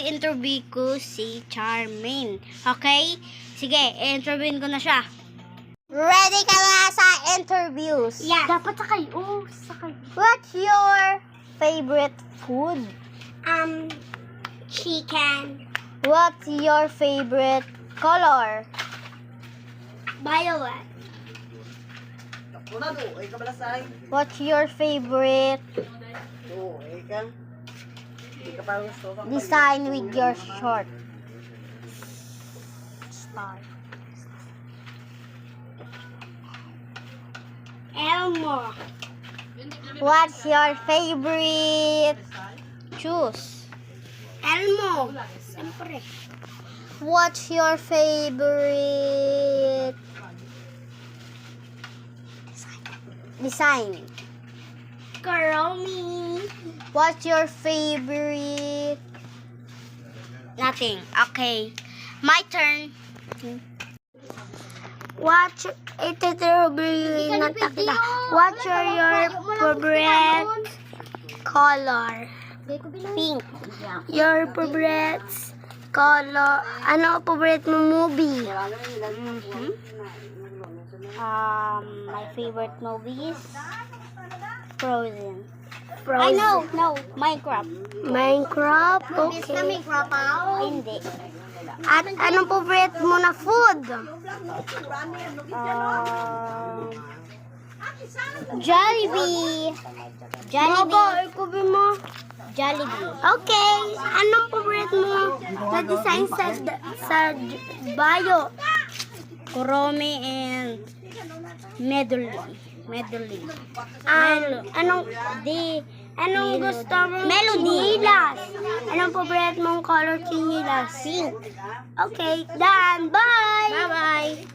i-interview ko si Charmaine. Okay? Sige, i-interviewin ko na siya. Ready ka na sa interviews? Yeah. Dapat sakay. Oh, sakay. What's your favorite food? Chicken. What's your favorite color? Violet. What's your favorite design with your short? Star. Elmo. What's your favorite shoes? Elmo. Siyempre. What's your favorite design? Kuromi. What's your favorite? Nothing. Okay. My turn. What's What's your favorite color? Pink. Your favorite color? Ano favorite mo movie? My favorite movie is Frozen. I know, no, Minecraft. Minecraft? Okay. Minecraft Hindi. At anong favorite mo na food? Jollibee. Jollibee. Kubi mo? Jollibee. Okay. Anong favorite mo na design sa bio? Kuromi and medley. Anong gusto mong chinilas? Anong favorite mong color chinilas? Pink. Okay, done. Bye! Bye-bye!